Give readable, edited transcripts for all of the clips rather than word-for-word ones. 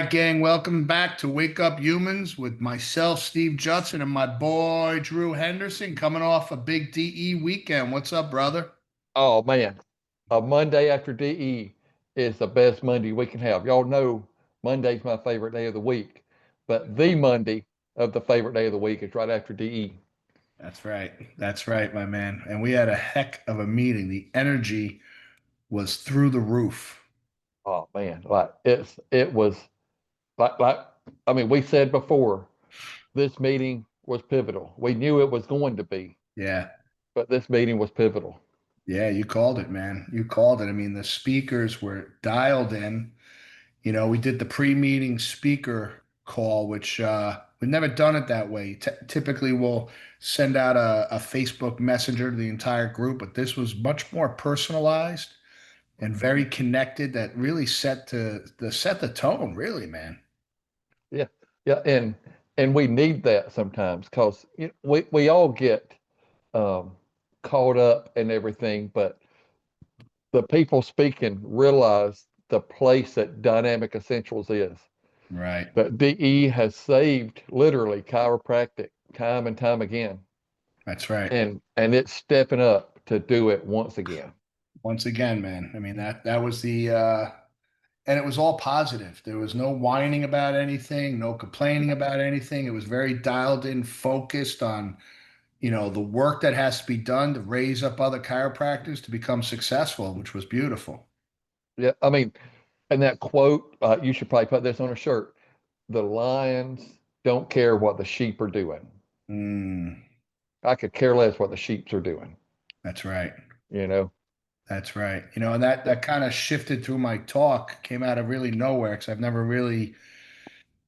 right, gang, welcome back to Wake Up Humans with myself, Steve Judson, and my boy Drew Henderson coming off a big DE weekend. What's up, brother? Oh man, a Monday after DE is the best Monday we can have. Y'all know Monday's my favorite day of the week, but the Monday of the favorite day of the week is right after DE. That's right. That's right, my man. And we had a heck of a meeting. The energy was through the roof. Oh man, it was like I mean we said before this meeting was pivotal. We knew it was going to be, Yeah. but this meeting was pivotal. Yeah, you called it, man. You called it. I mean, the speakers were dialed in. We did the pre-meeting speaker call, which we've never done it that way. Typically, we'll send out a Facebook Messenger to the entire group, but this was much more personalized and very connected. That really set the tone, really, man. Yeah, yeah, and we need that sometimes because we all get um, caught up in everything, but the people speaking realize the place that Dynamic Essentials is. Right. That DE has saved literally chiropractic time and time again, That's right. and it's stepping up to do it once again. Once again, man. I mean that was the and it was all positive. There was no whining about anything, no complaining about anything. It was very dialed in, focused on the work that has to be done to raise up other chiropractors to become successful, which was beautiful. Yeah, I mean, and that quote, you should probably put this on a shirt. The lions don't care what the sheep are doing. Mm, I could care less what the sheeps are doing, that's right. you know? That's right. And that kind of shifted through my talk, came out of really nowhere because I've never really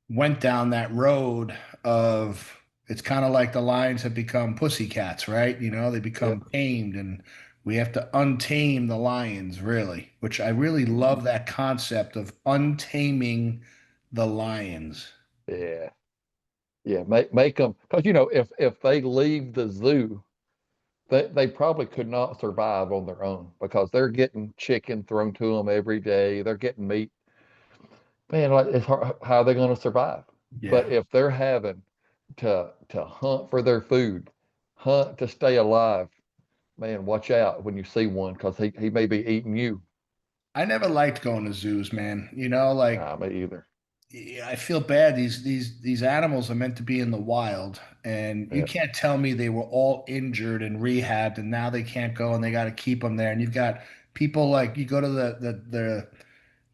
went down that road of it's kind of like the lions have become pussycats, right? They Yeah. become tamed and we have to untame the lions, really, which I really love that concept of untaming the lions. Yeah. Yeah. Make them, because, if they leave the zoo, they probably could not survive on their own because they're getting chicken thrown to them every day. They're getting meat. Man, like it's hard, how are they going to survive? Yeah. But if they're having to hunt for their food, hunt to stay alive, man, watch out when you see one because he may be eating you. I never liked going to zoos, man. Nah, me either. Yeah, I feel bad. These animals are meant to be in the wild, and you Yeah, can't tell me they were all injured and rehabbed, and now they can't go, and they got to keep them there. And you've got people like you go to the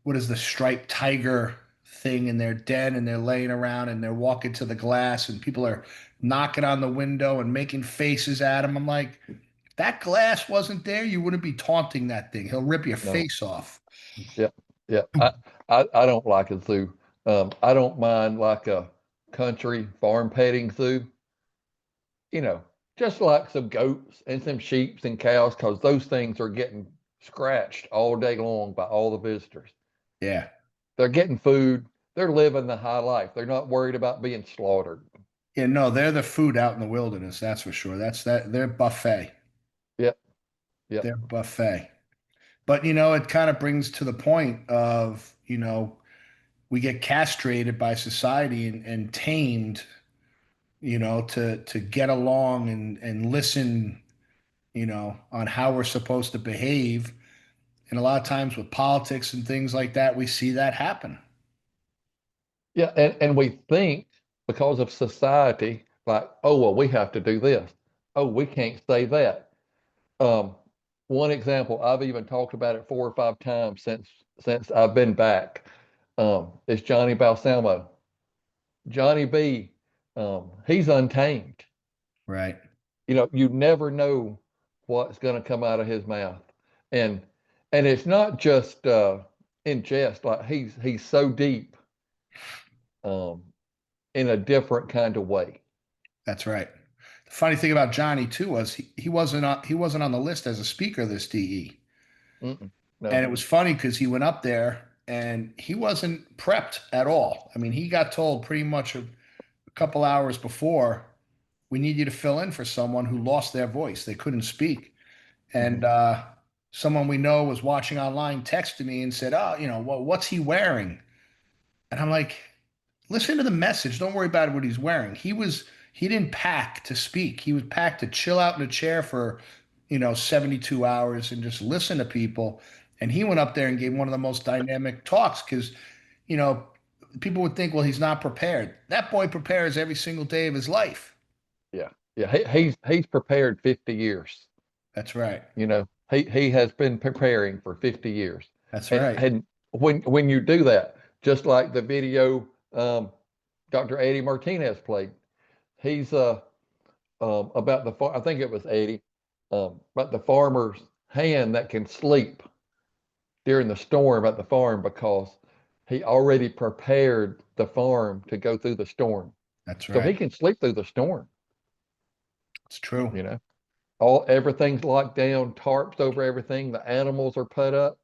what is the striped tiger thing in their den, and they're laying around and they're walking to the glass, and people are knocking on the window and making faces at them. I'm like, if that glass wasn't there, you wouldn't be taunting that thing. He'll rip your no, face off. yeah, yeah. I don't like a zoo. I don't mind like a country farm petting zoo. you know, just like some goats and some sheeps and cows, because those things are getting scratched all day long by all the visitors. Yeah. They're getting food. They're living the high life. They're not worried about being slaughtered. Yeah, no, they're the food out in the wilderness, that's for sure. They're buffet. Yep, yep, They're buffet. But it kind of brings to the point of, we get castrated by society and tamed, to get along and listen, on how we're supposed to behave. And a lot of times with politics and things like that, we see that happen. yeah. And we think because of society, like, oh well, we have to do this. Oh, we can't say that. Um, One example, I've even talked about it 4 or 5 times since I've been back. Is Johnny Balsamo. Johnny B, he's untamed. Right. You never know what's going to come out of his mouth, and and it's not just in jest. Like he's so deep, um, in a different kind of way. That's right. The funny thing about Johnny too was he wasn't on the list as a speaker this DE. Mm-mm, And no, it was funny because he went up there and he wasn't prepped at all. I mean, he got told pretty much a couple hours before, we need you to fill in for someone who lost their voice. They couldn't speak. hmm And someone we know was watching online texted me and said, "Oh, what's he wearing?" And I'm like, listen to the message. Don't worry about what he's wearing. He didn't pack to speak. He was packed to chill out in a chair for, 72 hours and just listen to people. And he went up there and gave one of the most dynamic talks because, you know, people would think, well, he's not prepared. That boy prepares every single day of his life. Yeah. Yeah. He's prepared 50 years. That's right. He has been preparing for 50 years. That's And right. and when you do that, just like the video Dr. Eddie Martinez played, he's about I think it was Eddie, about the farmer's hand that can sleep during the storm at the farm because he already prepared the farm to go through the storm. That's So he right. can sleep through the storm, It's true. you know. Everything's locked down, tarps over everything, the animals are put up.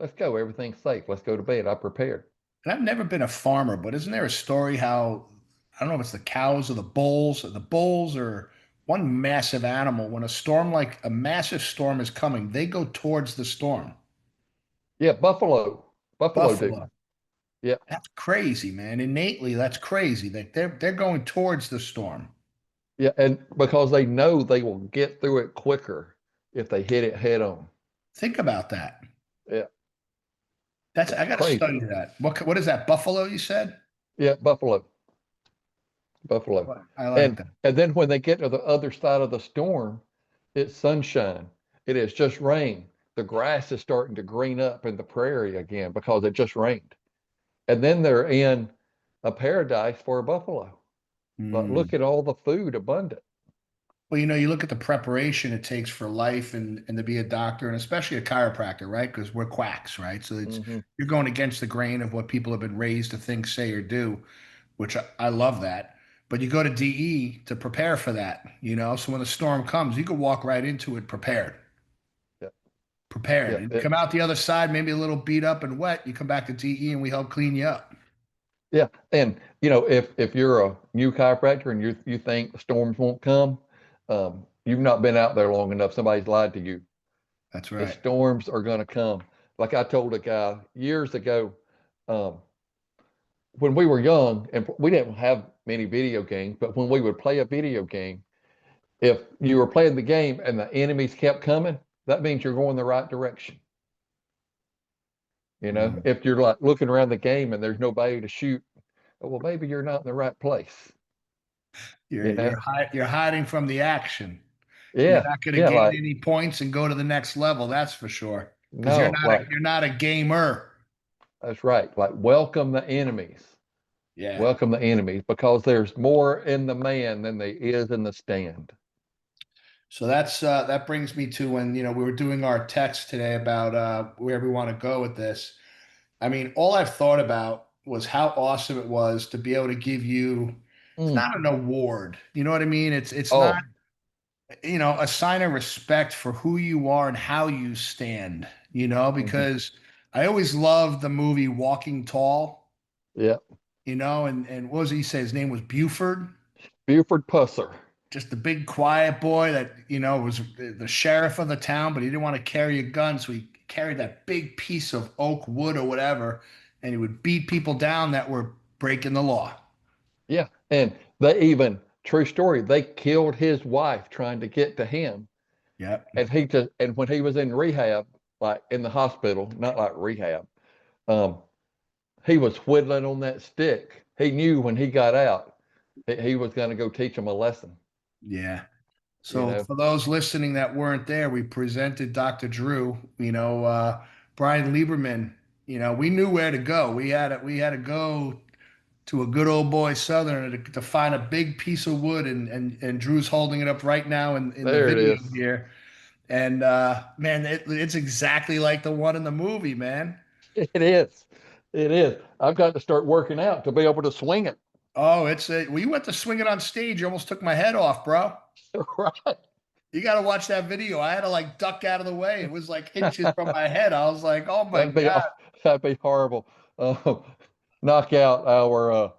Let's go. Everything's safe. Let's go to bed. I prepared. And I've never been a farmer, but isn't there a story how I don't know if it's the cows or the bulls or one massive animal, when a storm like a massive storm is coming, they go towards the storm. Yeah, Buffalo. Buffalo do. Buffalo. Yeah. That's crazy, man. Innately, that's crazy. They're going towards the storm. Yeah. And because they know they will get through it quicker if they hit it head on. Think about that. Yeah. That's It's I gotta crazy. study that. What is that? Buffalo, you said? Yeah, Buffalo. Buffalo. I like And that. and then when they get to the other side of the storm, it's sunshine. It has just rained. The grass is starting to green up in the prairie again because it just rained. And then they're in a paradise for a buffalo. But look Hmm. at all the food abundant. Well, you look at the preparation it takes for life and to be a doctor and especially a chiropractor, right? Because we're quacks, right? So Hmm. you're going against the grain of what people have been raised to think, say, or do, which I love that. But you go to DE to prepare for that, So when the storm comes, you can walk right into it prepared, Yeah, prepared. yeah, And you come out the other side, maybe a little beat up and wet. You come back to DE and we help clean you up. yeah. And if you're a new chiropractor and you think storms won't come, you've not been out there long enough. Somebody's lied to you. That's The right. storms are going to come. Like I told a guy years ago, um, when we were young, and we didn't have many video games, but when we would play a video game, if you were playing the game and the enemies kept coming, that means you're going the right direction. Mhm. If you're like looking around the game and there's nobody to shoot, well, maybe you're not in the right place. You're You you're know? you're hiding from the action. You're Yeah, not going to yeah. gain Like any points and go to the next level, that's for sure. Because you're no, not a like you're not a gamer. that's right. Like welcome the enemies. Yeah. Welcome the enemies because there's more in the man than there is in the stand. So that brings me to when we were doing our text today about where we want to go with this. I mean, all I've thought about was how awesome it was to be able to give you. It's Mm. not an award, you know what I mean? It's not Oh, a sign of respect for who you are and how you stand. mhm. Because I always loved the movie Walking Tall. Yeah. And what was he say? His name was Buford, Buford Pusser. just the big quiet boy that was the sheriff of the town, but he didn't want to carry a gun, so he carried that big piece of oak wood or whatever, and he would beat people down that were breaking the law. Yeah. And they even, true story, they killed his wife trying to get to him. Yep. And when he was in rehab, like in the hospital, not like rehab, um, he was whittling on that stick. He knew when he got out, he was going to go teach him a lesson, Yeah. you So know. for those listening that weren't there, we presented Dr. Drew, Brian Lieberman. We knew where to go. We had to go to a good old boy Southerner to find a big piece of wood, and Drew's holding it up right now in the There it video is. here. And man, it's exactly like the one in the movie, man. It is. It is. I've got to start working out to be able to swing it. Oh, we went to swing it on stage. You almost took my head off, bro. Right. You got to watch that video. I had to like duck out of the way. It was like inches from my head. I was like, oh my That'd be God. that'd be horrible. Uh, knock out our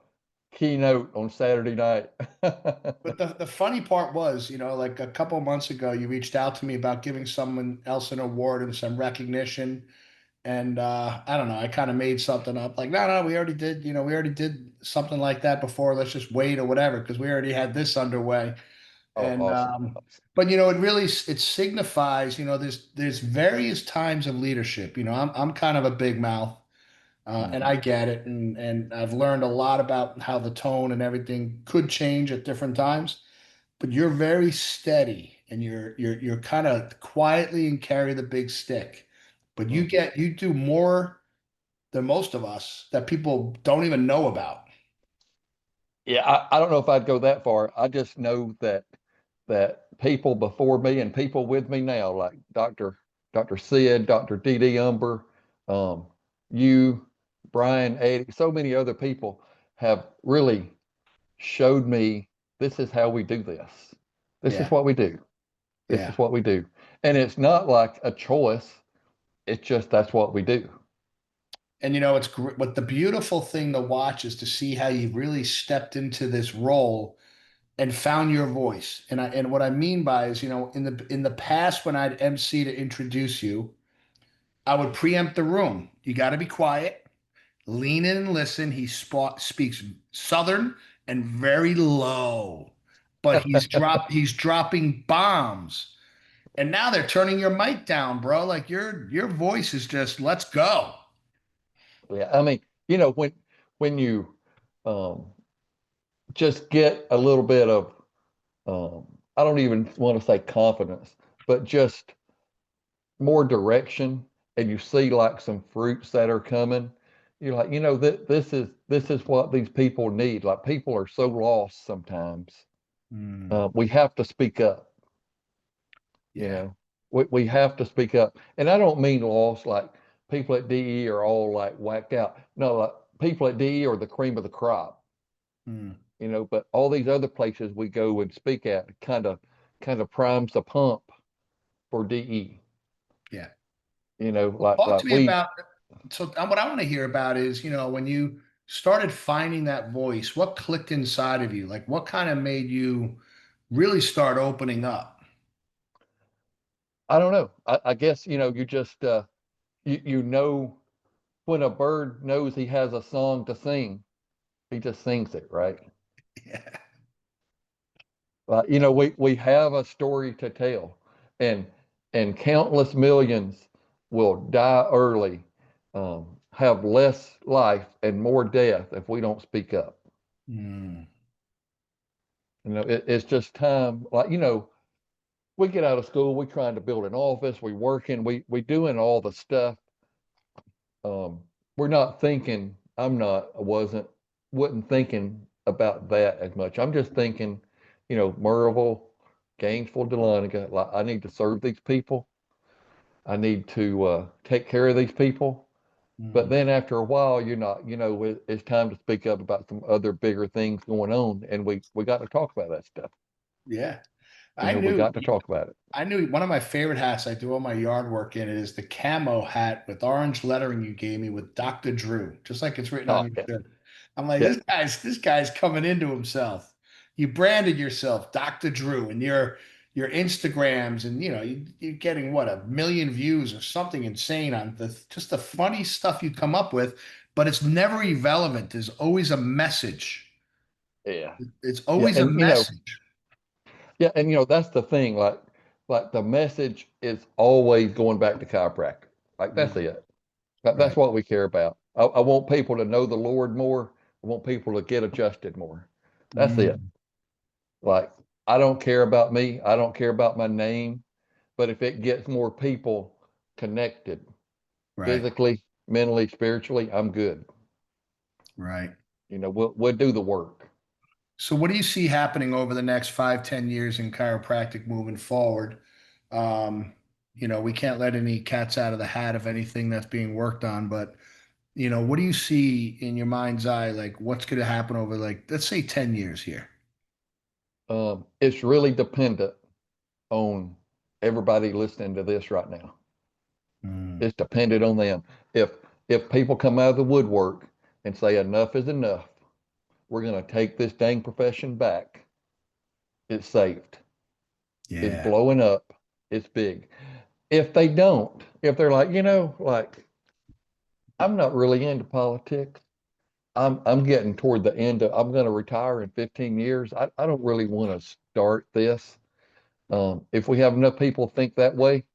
keynote on Saturday night. But the funny part was, like a couple months ago, you reached out to me about giving someone else an award and some recognition. And I don't know, I kind of made something up like, no, no, we already did, we already did something like that before. Let's just wait or whatever because we already had this underway. Oh, And awesome. but it really it signifies, there's various times of leadership. I'm kind of a big mouth, and Mhm. I get it, and I've learned a lot about how the tone and everything could change at different times. But you're very steady, and you're kind of quietly and carry the big stick. But Mhm. you do more than most of us that people don't even know about. Yeah, I don't know if I'd go that far. I just know that people before me and people with me now, like Dr. Sid, Dr. D. D. Umber, um, you, Brian, Eddie, so many other people have really showed me this is how we do this. This is Yeah, what we do. This yeah. is what we do. And it's not like a choice. It's just that's what we do. And it's what the beautiful thing to watch is to see how you really stepped into this role and found your voice. And what I mean by is, in the past when I'd MC to introduce you, I would preempt the room. You got to be quiet, lean in and listen. Speaks Southern and very low, but he's dropping bombs. And now they're turning your mic down, bro. Like your voice is just let's go. Yeah, I mean, when you um, just get a little bit of I don't even want to say confidence, but just more direction, and you see like some fruits that are coming. You're like, that this is what these people need. Like people are so lost sometimes. Mm, We have to speak up. You yeah. know, we have to speak up, and I don't mean lost like people at DE are all like whacked out. No, like people at DE are the cream of the crop. Mm, But all these other places we go and speak at kind of primes the pump for DE. yeah. Well, Like talk like to me we about what I want to hear about is, when you started finding that voice, what clicked inside of you? Like what kind of made you really start opening up? I don't know. I guess you just you know when a bird knows he has a song to sing, he just sings it, right? Yeah. We have a story to tell, and countless millions will die early, have less life and more death if we don't speak up. Mm, It's just time. Like we get out of school, we trying to build an office, we working, we doing all the stuff. Um, we're not thinking. I'm not. I wasn't thinking about that as much. I'm just thinking, Merville, Gainesville, Dahlonega. Like I need to serve these people. I need to take care of these people. But mm, then after a while, you're not. It's time to speak up about some other bigger things going on, and we got to talk about that stuff. yeah. I We knew got to talk about it. I knew one of my favorite hats I do all my yard work in it is the camo hat with orange lettering you gave me with Dr. Drew, just like it's written on Oh your yeah, shirt. I'm like, yeah, this guy's coming into himself. You branded yourself Dr. Drew and your Instagrams, and you're getting what, 1 million views or something insane on just the funny stuff you come up with, but it's never irrelevant. There's always a message. yeah, It's yeah, always a and message. yeah, and that's the thing. Like the message is always going back to chiropractic. Like that's Mm, it. That's right. what we care about. I want people to know the Lord more. I want people to get adjusted more. That's it. Mm, Like I don't care about me. I don't care about my name. But if it gets more people connected right. physically, mentally, spiritually, I'm good. Right. We'll do the work. So what do you see happening over the next 5, 10 years in chiropractic moving forward? Um, we can't let any cats out of the hat of anything that's being worked on, but what do you see in your mind's eye? Like what's going to happen over like, let's say 10 years here? It's really dependent on everybody listening to this right now. Mm, It's dependent on them. If people come out of the woodwork and say enough is enough, we're going to take this dang profession back. It's saved. It's yeah. blowing up. It's big. If they don't, if they're like, like I'm not really into politics. I'm getting toward the end of, I'm going to retire in 15 years. I don't really want to start this. If we have enough people think that way,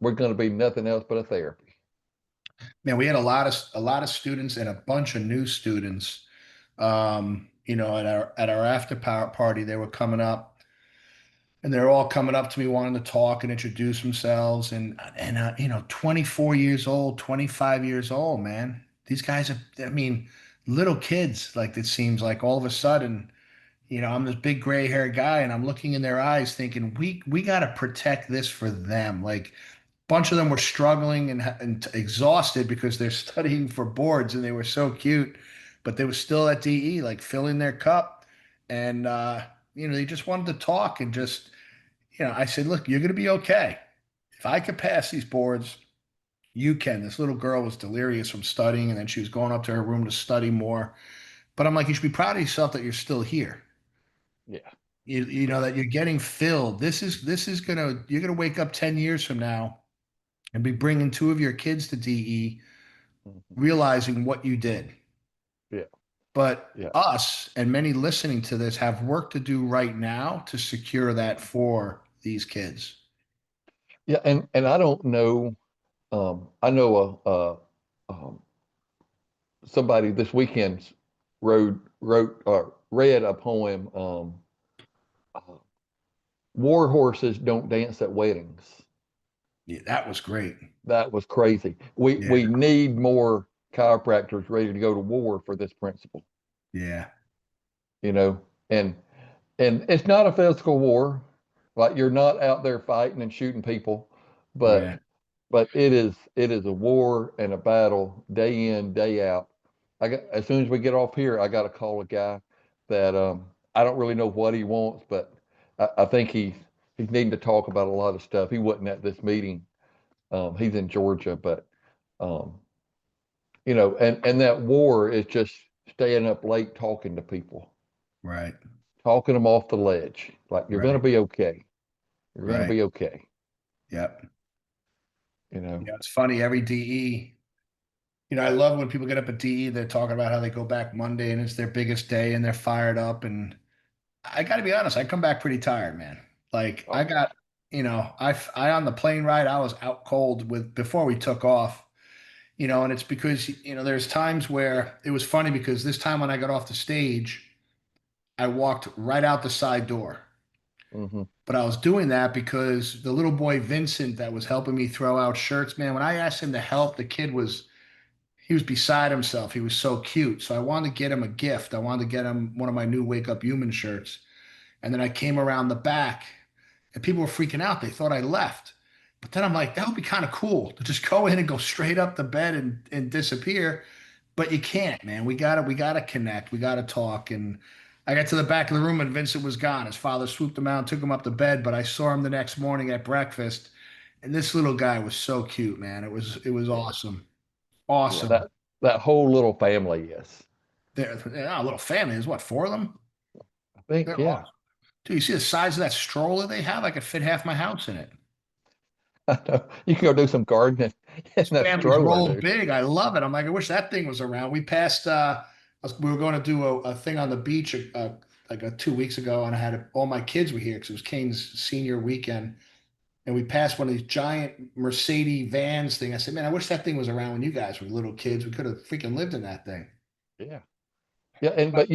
we're going to be nothing else but a therapy. Man, we had a lot of students and a bunch of new students. At our after party, they were coming up and they're all coming up to me wanting to talk and introduce themselves and 24 years old, 25 years old, man. These guys are, I mean, little kids. Like it seems like all of a sudden, I'm this big gray haired guy and I'm looking in their eyes thinking we got to protect this for them. Like bunch of them were struggling and exhausted because they're studying for boards and they were so cute, but they were still at DE, like filling their cup. And, they just wanted to talk and just, I said, look, you're going to be okay. If I could pass these boards, you can. This little girl was delirious from studying and then she was going up to her room to study more. But I'm like, you should be proud of yourself that you're still here. Yeah. You know Yeah. that you're getting filled. This is gonna you're gonna wake up 10 years from now and be bringing two of your kids to DE, Mhm. realizing what you did. Yeah. But Yeah. us and many listening to this have work to do right now to secure that for these kids. Yeah. And I don't know, I know somebody this weekend wrote or read a poem, uh, War Horses Don't Dance at Weddings. Yeah, that was great. That was crazy. Yeah, We need more chiropractors ready to go to war for this principle, yeah, you know. And it's not a physical war, like you're not out there fighting and shooting people, but yeah. it is a war and a battle day in, day out. I got as soon as we get off here, I got to call a guy that I don't really know what he wants, but I think he's needing to talk about a lot of stuff. He wasn't at this meeting. He's in Georgia, but um, and that war is just staying up late talking to people, Right, talking them off the ledge. Like you're gonna right, be okay. You're gonna right. be okay. Yep. You know. It's funny. Every DE, I love when people get up at DE, they're talking about how they go back Monday and it's their biggest day and they're fired up. And I got to be honest, I come back pretty tired, man. Like I Oh yeah. got, I on the plane ride, I was out cold with before we took off, and it's because, there's times where it was funny because this time when I got off the stage, I walked right out the side door. Hmm. But I was doing that because the little boy Vincent that was helping me throw out shirts, man, when I asked him to help, the kid he was beside himself. He was so cute. So I wanted to get him a gift. I wanted to get him one of my new Wake Up Human shirts. And then I came around the back and people were freaking out. They thought I left. But then I'm like, that would be kind of cool to just go in and go straight up the bed and disappear. But you can't, man. We gotta connect. We gotta talk. And I got to the back of the room and Vincent was gone. His father swooped him out and took him up to bed. But I saw him the next morning at breakfast. And this little guy was so cute, man. It was Yeah. awesome. Yeah. Awesome. That whole little family, yes. They're a little family. There's what, four of them? I think, They're yeah. awesome. Dude, you see the size of that stroller they have? I could fit half my house in it. I know. You can go do some gardening in This that family's stroller, roll dude. big. I love it. I'm like, I wish that thing was around. We passed. We were going to do a thing on the beach like 2 weeks ago, and I had all my kids were here because it was Kane's senior weekend, and we passed one of these giant Mercedes vans thing. I said, man, I wish that thing was around when you guys were little kids. We could have freaking lived in that thing. Yeah. Yeah. But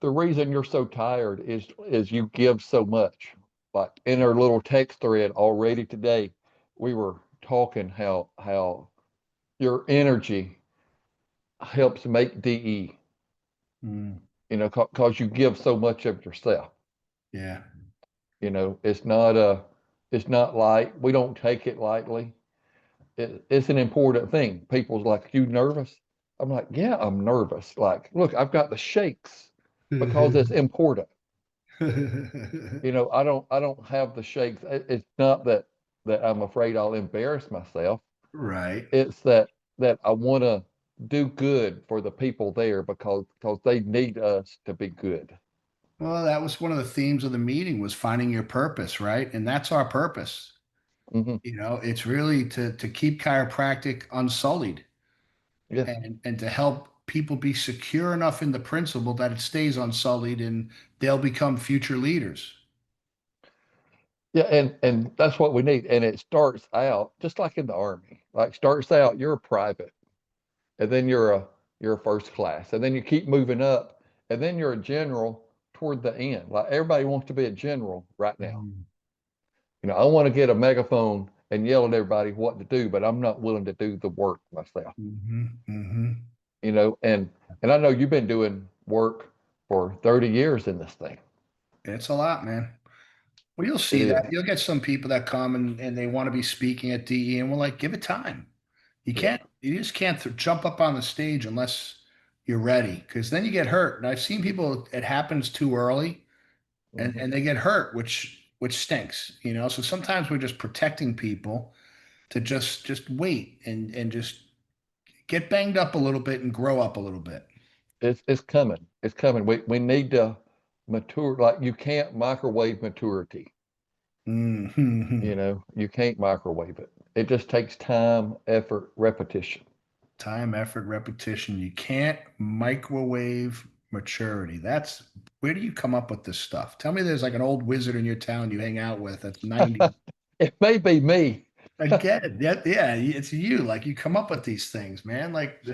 the reason you're so tired is you give so much. Like in our little text thread already today, we were talking how your energy helps make DE, Mm, because you give so much of yourself. yeah. It's not light. We don't take it lightly. It's an important thing. People's like, you nervous? I'm like, yeah, I'm nervous. Like, look, I've got the shakes because it's important. I don't have the shakes. It's not that I'm afraid I'll embarrass myself. Right. It's that I want to do good for the people there because they need us to be good. Well, that was one of the themes of the meeting was finding your purpose, right? And that's our purpose. Hmm. It's really to keep chiropractic unsullied Yeah. and to help people be secure enough in the principle that it stays unsullied and they'll become future leaders. Yeah, and that's what we need. And it starts out just like in the Army. Like starts out, you're a private, and then you're a first class, and then you keep moving up, and then you're a general toward the end. Like everybody wants to be a general right now. Mhm. I want to get a megaphone and yell at everybody what to do, but I'm not willing to do the work myself. Mhm. Mhm. And I know you've been doing work for 30 years in this thing. It's a lot, man. Well, you'll It see that. is. You'll get some people that come and they want to be speaking at DE, and we're like, give it time. Yeah. You just can't jump up on the stage unless you're ready, because then you get hurt. And I've seen people, it happens too early Hmm. and they get hurt, which stinks. So sometimes we're just protecting people to just wait and just get banged up a little bit and grow up a little bit. It's coming. It's coming. We need to mature. Like you can't microwave maturity. Mhm. You can't microwave it. It just takes time, effort, repetition. Time, effort, repetition. You can't microwave maturity. That's where do you come up with this stuff? Tell me there's like an old wizard in your town you hang out with that's 90. It may be me, Again, yeah, it's you. Like you come up with these things, man. Like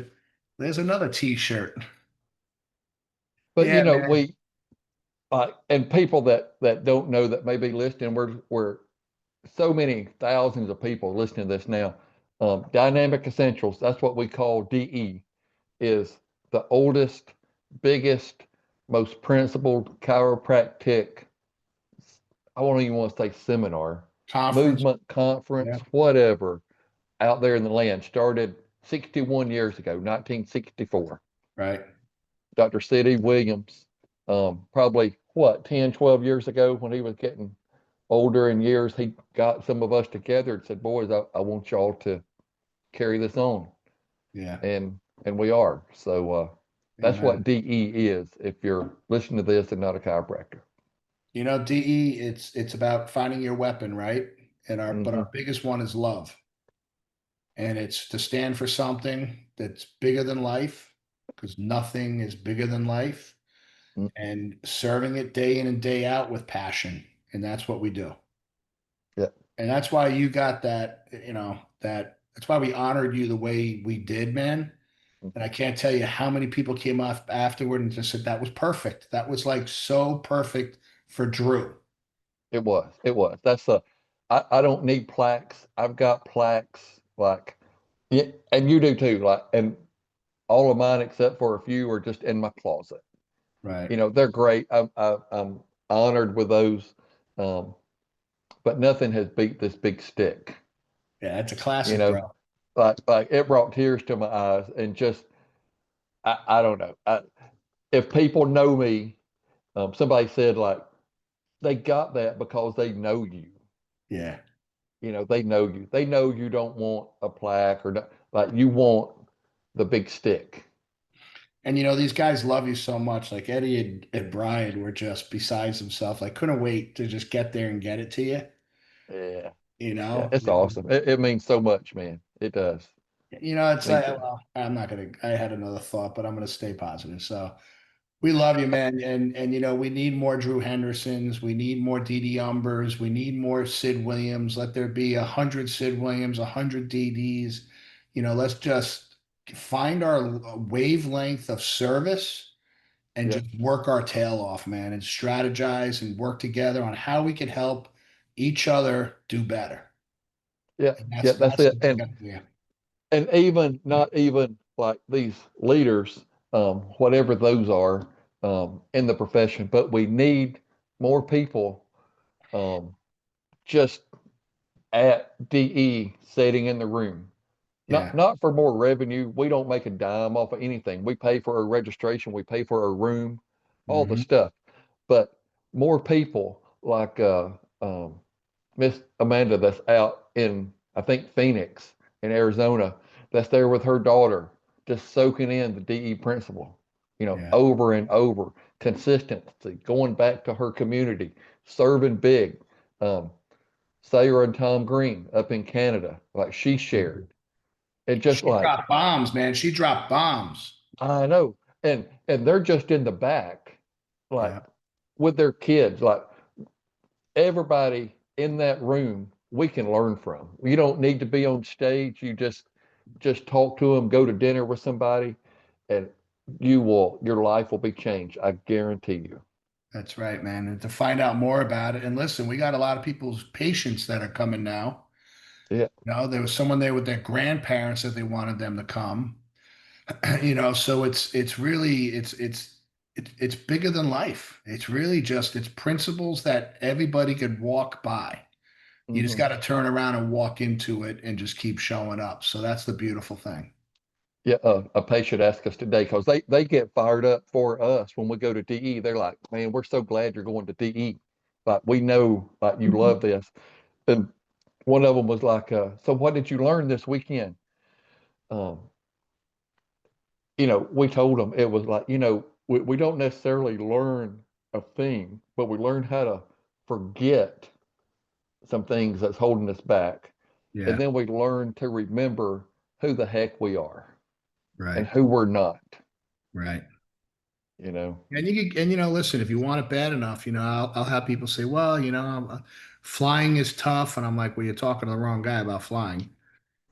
there's another t-shirt. but Yeah, man. we and people that don't know that may be listening. We're so many thousands of people listening to this now. Dynamic Essentials. That's what we call DE. Is the oldest, biggest, most principled chiropractic, I won't even want to say seminar, Conference. movement, conference, Yeah, whatever, out there in the land. Started 61 years ago, 1964. right. Dr. C.D. Williams, probably what, 10, 12 years ago when he was getting older in years, he got some of us together and said, boys, I want y'all to carry this on. Yeah. And we are. So that's what Amen. DE is if you're listening to this and not a chiropractor. DE, it's about finding your weapon, right? And our Hmm. biggest one is love. And it's to stand for something that's bigger than life, because nothing is bigger than life, and serving it day in and day out with passion. And that's what we do. Yeah. And that's why you got that's why we honored you the way we did, man. And I can't tell you how many people came off afterward and just said that was perfect. That was like so perfect for Drew. It was. It was. I don't need plaques. I've got plaques like, yeah, and you do too. Like, and all of mine except for a few are just in my closet. Right. They're great. I'm honored with those. Um, but nothing has beat this big stick. Yeah, it's a You classic, bro. know, like it brought tears to my eyes and just I don't know. If people know me, somebody said like they got that because they know you. Yeah. They know you. They know you don't want a plaque or like you want the big stick. And these guys love you so much. Like Eddie and Brian were just besides themselves. Like couldn't wait to just get there and get it to you. Yeah, You yeah, know, it's awesome. It means so much, man. It does. it's Me like, too. well, I'm not gonna. I had another thought, but I'm gonna stay positive. So we love you, man. And we need more Drew Hendersons. We need more Dee Umbers. We need more Sid Williams. Let there be 100 Sid Williams, 100 DDs. Let's just find our wavelength of service and Yeah, just work our tail off, man, and strategize and work together on how we can help each other do better. yeah, And yeah. that's That's that's it. the big And idea. even not even like these leaders, whatever those are, in the profession, but we need more people, um, just at DE sitting in the room. Not Yeah. not for more revenue. We don't make a dime off of anything. We pay for a registration, we pay for a room, all the Hmm. stuff. But more people like Miss Amanda that's out in I think Phoenix in Arizona that's there with her daughter, just soaking in the DE principle, Yeah. over and over, consistency, going back to her community, serving big. Um, Sarah and Tom Green up in Canada, like she shared. It just She like, dropped bombs, man. She dropped bombs. I know. And they're just in the back, like Yeah, with their kids, like everybody in that room we can learn from. You don't need to be on stage. You just talk to them, go to dinner with somebody, and your life will be changed. I guarantee you. that's right, man. And to find out more about it, and listen, we got a lot of people's patients that are coming now. Yeah. There was someone there with their grandparents that they wanted them to come. So it's really it's bigger than life. It's really just it's principles that everybody could walk by. You just Hmm. got to turn around and walk into it and just keep showing up. So that's the beautiful thing. Yeah, a patient asked us today because they get fired up for us when we go to DE. They're like, "Man, we're so glad you're going to DE. Like we know, like you love this." And one of them was like, "So what did you learn this weekend?" Um, we told them it was like, we don't necessarily learn a thing, but we learn how to forget some things that's holding us back, and Yeah, then we learn to remember who the heck we are and right, who we're not. right. You know. And listen, if you want it bad enough, I'll have people say, well, flying is tough, and I'm like, well, you're talking to the wrong guy about flying.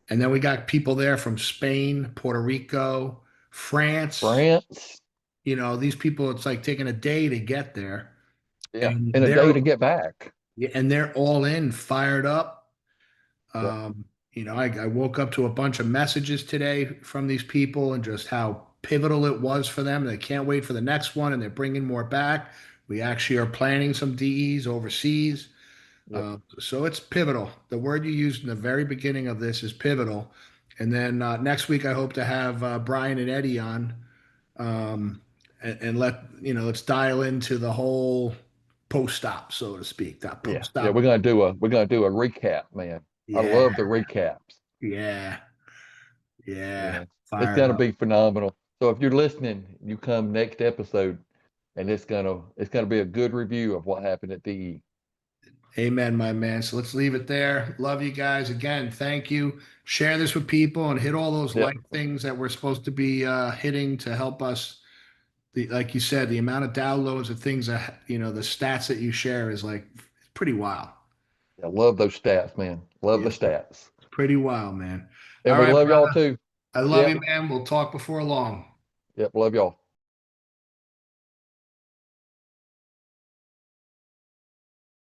And then we got people there from Spain, Puerto Rico, France. France. These people, it's like taking a day to get there, Yeah, and and a day they're to get back. and they're all in, fired up. Yep. I woke up to a bunch of messages today from these people and just how pivotal it was for them. They can't wait for the next one, and they're bringing more back. We actually are planning some DEs overseas. Yep. So it's pivotal. The word you used in the very beginning of this is pivotal. And then next week, I hope to have Brian and Eddie on, and let's dial into the whole post-op, so to speak. That Yeah. Yeah. post-op. We're gonna do a recap, man. I Yeah, love the recaps. yeah, yeah. Yeah. It's Fired gonna up. be phenomenal. So if you're listening, you come next episode and it's gonna be a good review of what happened at DE. Amen, my man. So let's leave it there. Love you guys. Again, thank you. Share this with people and hit all those Yep. like things that we're supposed to be hitting to help us. Like you said, the amount of downloads of things that, the stats that you share is like pretty wild. I love those stats, man. Love the Yeah, stats. pretty wild, man. And All we right, love y'all brother. too. I love you, Yep. man. We'll talk before long. Yep. Love y'all.